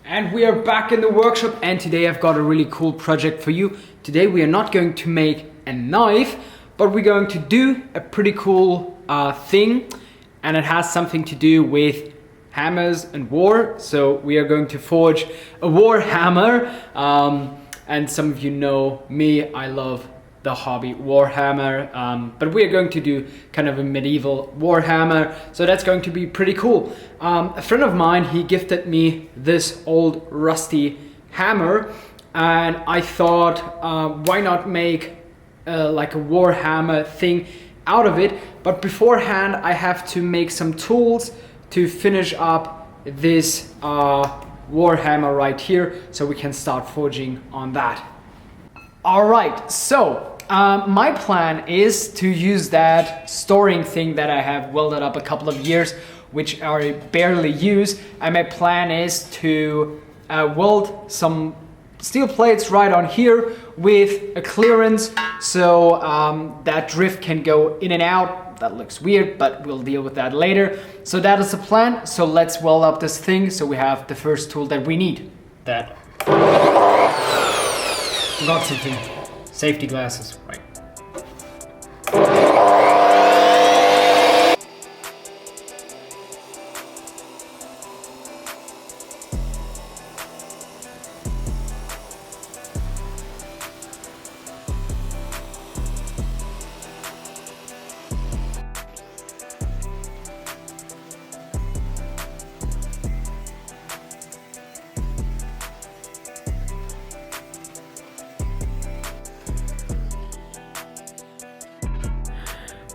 And we are back in the workshop, and today I've got a really cool project for you. Today we are not going to make a knife, but we're going to do a pretty cool thing, and it has something to do with hammers and war. So we are going to forge a Warhammer, and some of you know me, I love the hobby Warhammer, but we are going to do kind of a medieval Warhammer, so that's going to be pretty cool. A friend of mine, he gifted me this old rusty hammer, and I thought why not make like a Warhammer thing out of it. But beforehand I have to make some tools to finish up this Warhammer right here, so we can start forging on that. Alright, so my plan is to use that storing thing that I have welded up a couple of years, which I barely use, and my plan is to weld some steel plates right on here with a clearance, so that drift can go in and out. That looks weird, but we'll deal with that later. So that is the plan. So let's weld up this thing so we have the first tool that we need. That. Got something. Safety glasses, right.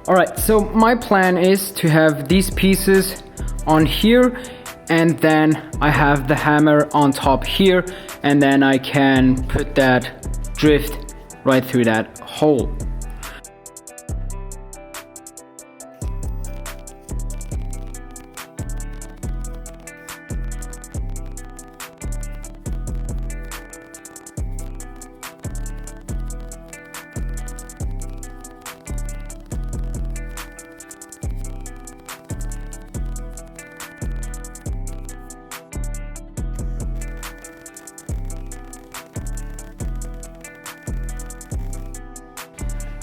Alright, so my plan is to have these pieces on here, and then I have the hammer on top here, and then I can put that drift right through that hole.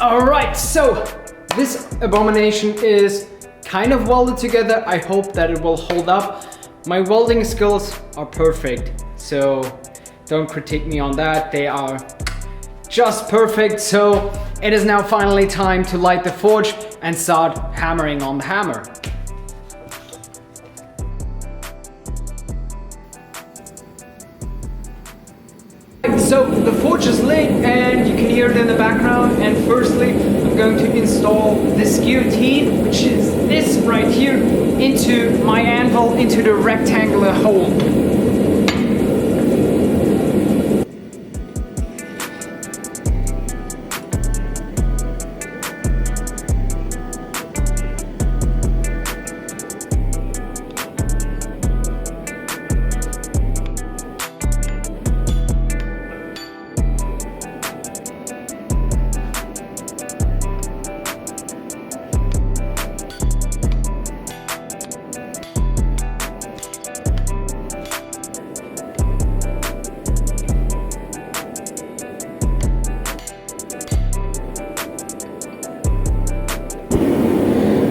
Alright, so this abomination is kind of welded together. I hope that it will hold up. My welding skills are perfect, so don't critique me on that. They are just perfect. So it is now finally time to light the forge and start hammering on the hammer. So the forge is lit, and you can hear it in the background, and firstly I'm going to install this guillotine, which is this right here, into my anvil, into the rectangular hole.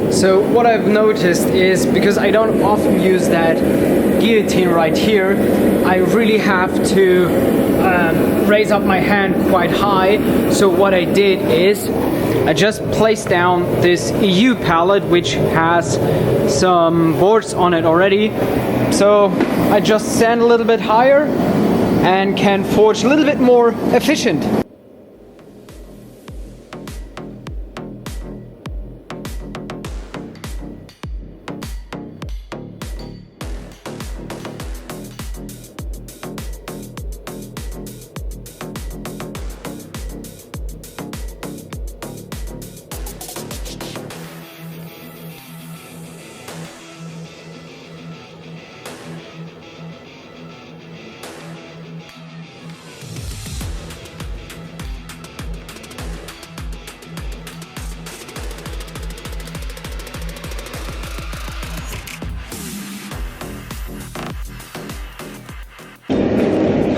So what I've noticed is, because I don't often use that guillotine right here, I really have to raise up my hand quite high. So what I did is I just placed down this EU pallet, which has some boards on it already. So I just stand a little bit higher and can forge a little bit more efficient.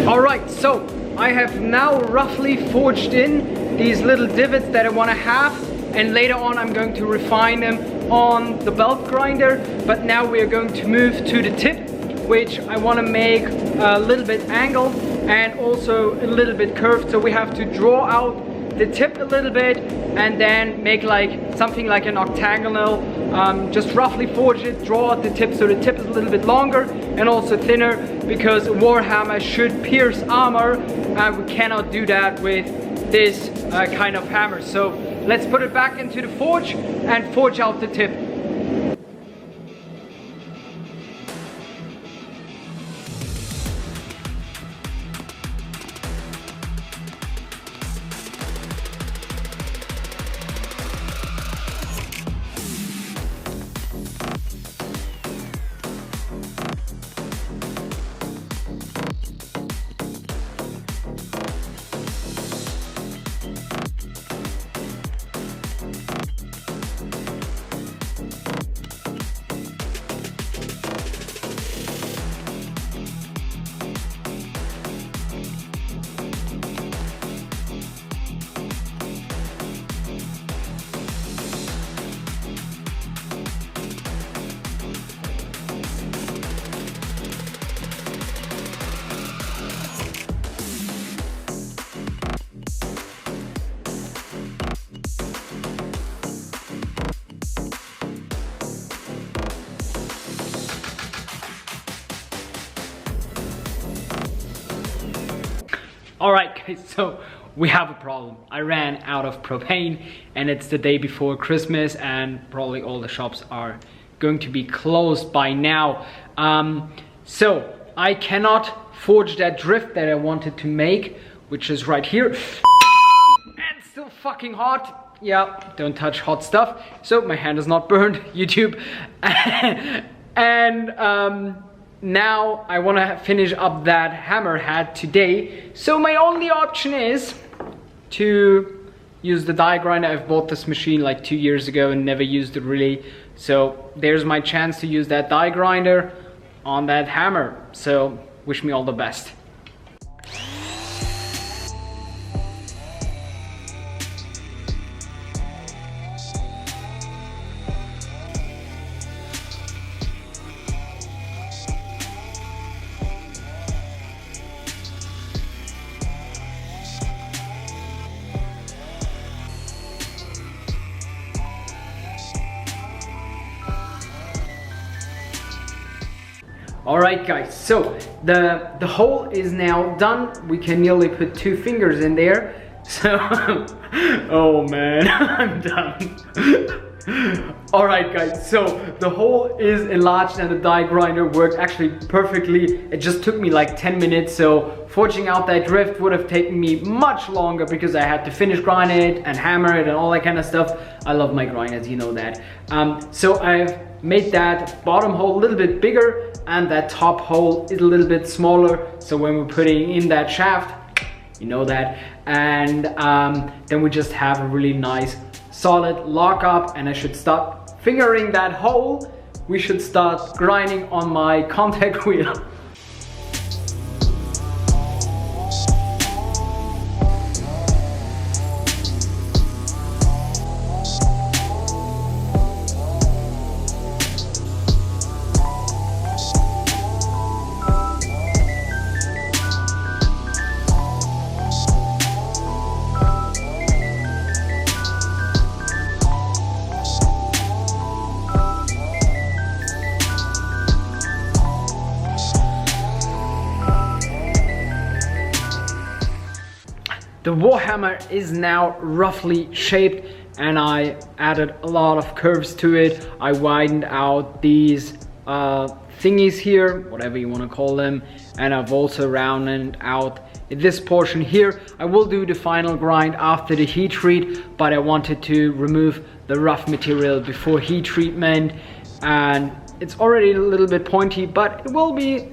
Alright, so I have now roughly forged in these little divots that I want to have, and later on I'm going to refine them on the belt grinder. But now we are going to move to the tip, which I want to make a little bit angled and also a little bit curved. So we have to draw out the tip a little bit and then make like something like an octagonal, just roughly forge it, draw out the tip so the tip is a little bit longer and also thinner, because a Warhammer should pierce armor and we cannot do that with this kind of hammer. So let's put it back into the forge and forge out the tip. Alright guys, so we have a problem. I ran out of propane and it's the day before Christmas and probably all the shops are going to be closed by now. So I cannot forge that drift that I wanted to make, which is right here. And it's still fucking hot. Yeah, don't touch hot stuff. So my hand is not burned, YouTube. And now I want to finish up that hammerhead today. So my only option is to use the die grinder. I've bought this machine like 2 years ago and never used it really. So there's my chance to use that die grinder on that hammer. So wish me all the best. Alright guys, so the hole is now done. We can nearly put 2 fingers in there. So, oh man, I'm done. Alright guys, so the hole is enlarged and the die grinder worked actually perfectly. It just took me like 10 minutes, so forging out that drift would have taken me much longer because I had to finish grind it and hammer it and all that kind of stuff. I love my grinders, you know that. So I've made that bottom hole a little bit bigger and that top hole is a little bit smaller, so when we're putting in that shaft, you know that, and then we just have a really nice solid lockup, and I should start fingering that hole. We should start grinding on my contact wheel. The Warhammer is now roughly shaped and I added a lot of curves to it. I widened out these thingies here, whatever you want to call them, and I've also rounded out this portion here. I will do the final grind after the heat treat, but I wanted to remove the rough material before heat treatment, and it's already a little bit pointy, but it will be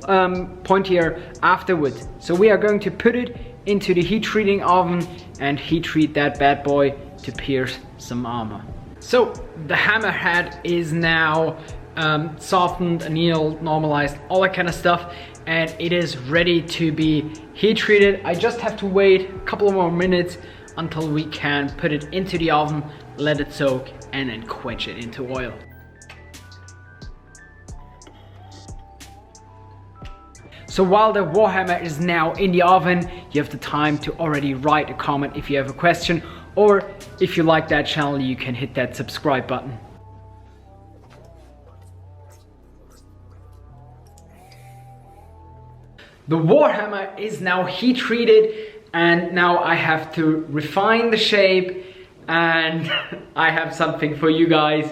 pointier afterwards. So we are going to put it into the heat treating oven and heat treat that bad boy to pierce some armor. So the hammerhead is now softened, annealed, normalized, all that kind of stuff, and it is ready to be heat treated. I just have to wait a couple more minutes until we can put it into the oven, let it soak, and then quench it into oil. So while the Warhammer is now in the oven, you have the time to already write a comment if you have a question, or if you like that channel, you can hit that subscribe button. The Warhammer is now heat treated, and now I have to refine the shape, and I have something for you guys.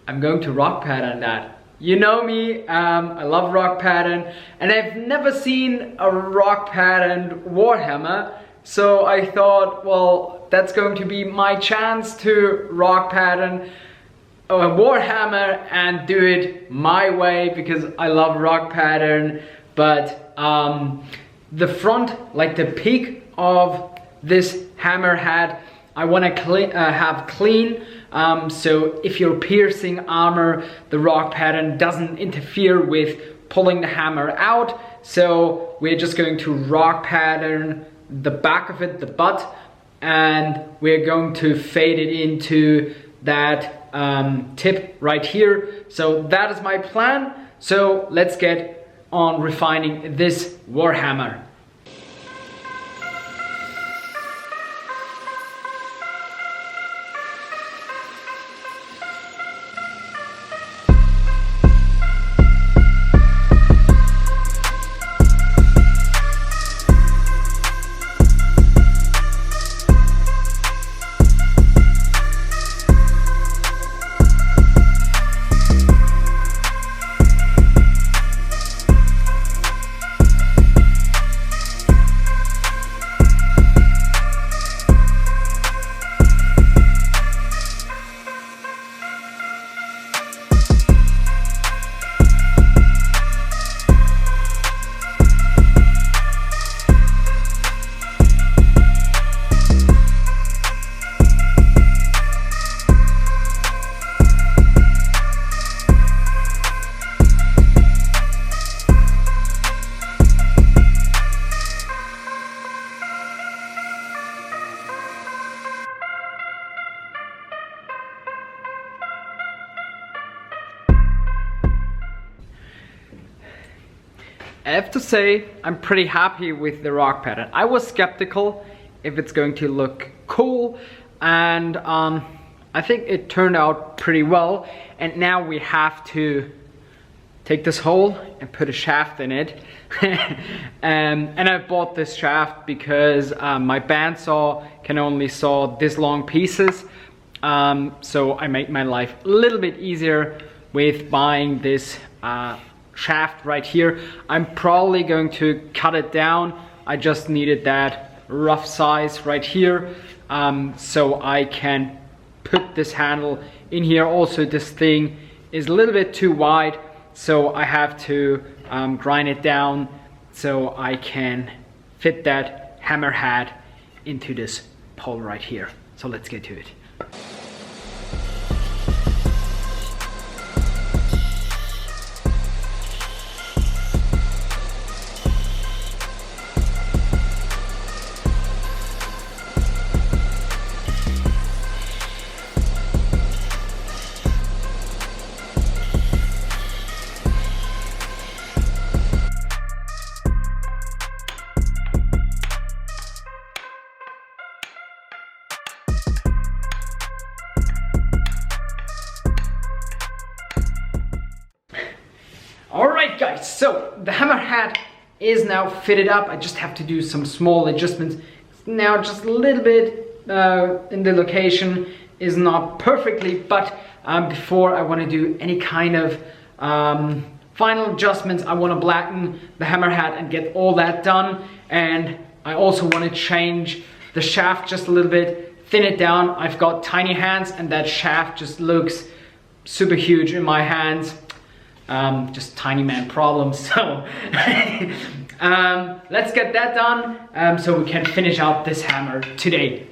I'm going to rock pattern that. You know me, I love rock pattern, and I've never seen a rock patterned Warhammer, so I thought, well, that's going to be my chance to rock pattern a Warhammer and do it my way, because I love rock pattern. But the front, like the peak of this hammer head, I want to have clean. So if you're piercing armor, the rock pattern doesn't interfere with pulling the hammer out. So we're just going to rock pattern the back of it, the butt, and we're going to fade it into that tip right here. So that is my plan. So let's get on refining this Warhammer. I have to say, I'm pretty happy with the rock pattern. I was skeptical if it's going to look cool, and I think it turned out pretty well. And now we have to take this hole and put a shaft in it. And I bought this shaft because my bandsaw can only saw this long pieces. So I make my life a little bit easier with buying this shaft right here. I'm probably going to cut it down. I just needed that rough size right here, so I can put this handle in here. Also, this thing is a little bit too wide, so I have to grind it down so I can fit that hammer head into this pole right here. So let's get to it. Alright guys, so the hammer head is now fitted up. I just have to do some small adjustments. Now just a little bit in the location is not perfectly, but before I want to do any kind of final adjustments, I want to blacken the hammer head and get all that done. And I also want to change the shaft just a little bit, thin it down. I've got tiny hands and that shaft just looks super huge in my hands. Just tiny man problems. So let's get that done so we can finish out this hammer today.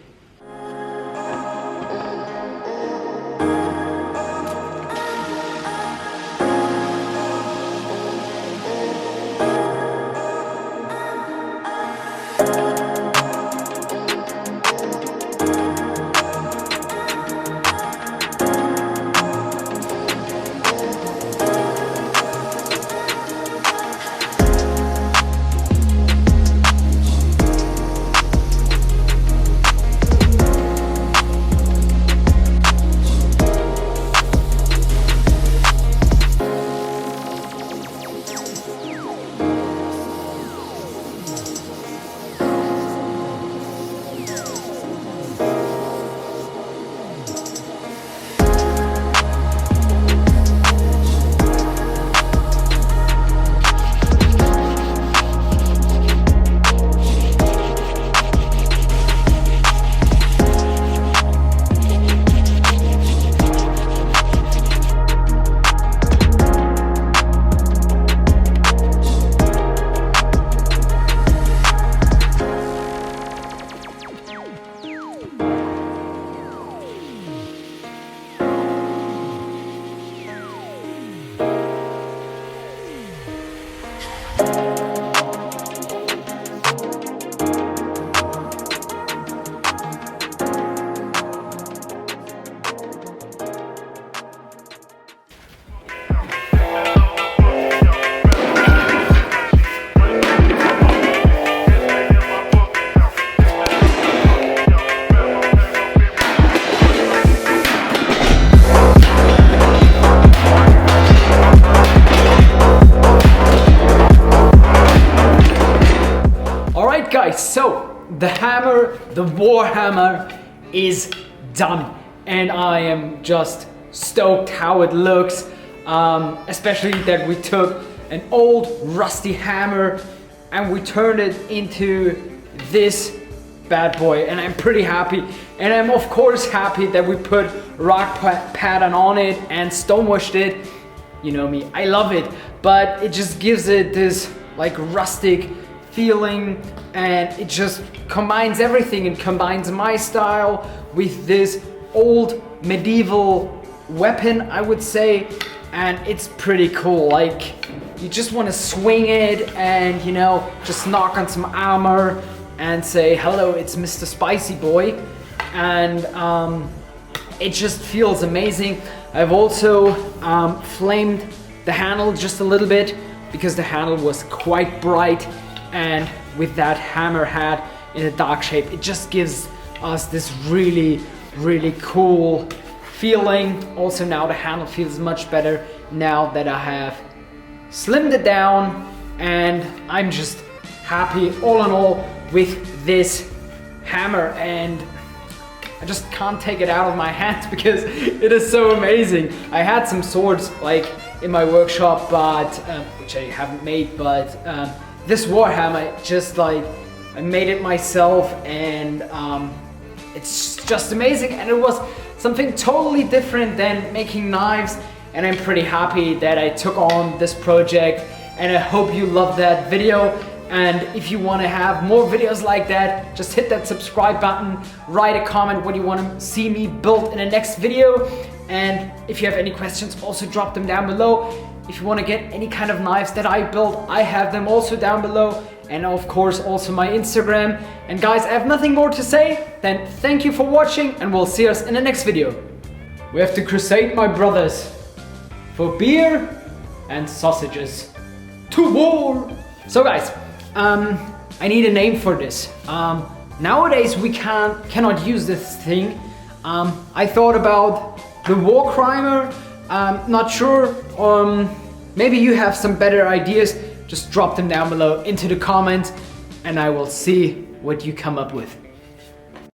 guys, so the hammer, the Warhammer is done. And I am just stoked how it looks. Especially that we took an old rusty hammer and we turned it into this bad boy, and I'm pretty happy. And I'm of course happy that we put rock pattern on it and stonewashed it. You know me, I love it, but it just gives it this like rustic feeling, and it just combines everything. It combines my style with this old medieval weapon, I would say, and it's pretty cool. Like, you just want to swing it and, you know, just knock on some armor and say, hello, it's Mr. Spicy Boy. And it just feels amazing. I've also flamed the handle just a little bit because the handle was quite bright, and with that hammer head in a dark shape, it just gives us this really, really cool feeling. Also now the handle feels much better now that I have slimmed it down, and I'm just happy all in all with this hammer, and I just can't take it out of my hands because it is so amazing. I had some swords like in my workshop, but which I haven't made, but this Warhammer, just like, I made it myself, and it's just amazing. And it was something totally different than making knives, and I'm pretty happy that I took on this project, and I hope you loved that video. And if you want to have more videos like that, just hit that subscribe button, write a comment what you want to see me build in the next video. And if you have any questions, also drop them down below. If you want to get any kind of knives that I build, I have them also down below. And of course also my Instagram. And guys, I have nothing more to say than thank you for watching, and we'll see us in the next video. We have to crusade, my brothers, for beer and sausages. To war! So guys, I need a name for this. Nowadays we cannot use this thing. I thought about the war crimer. Not sure. Maybe you have some better ideas. Just drop them down below into the comments, and I will see what you come up with.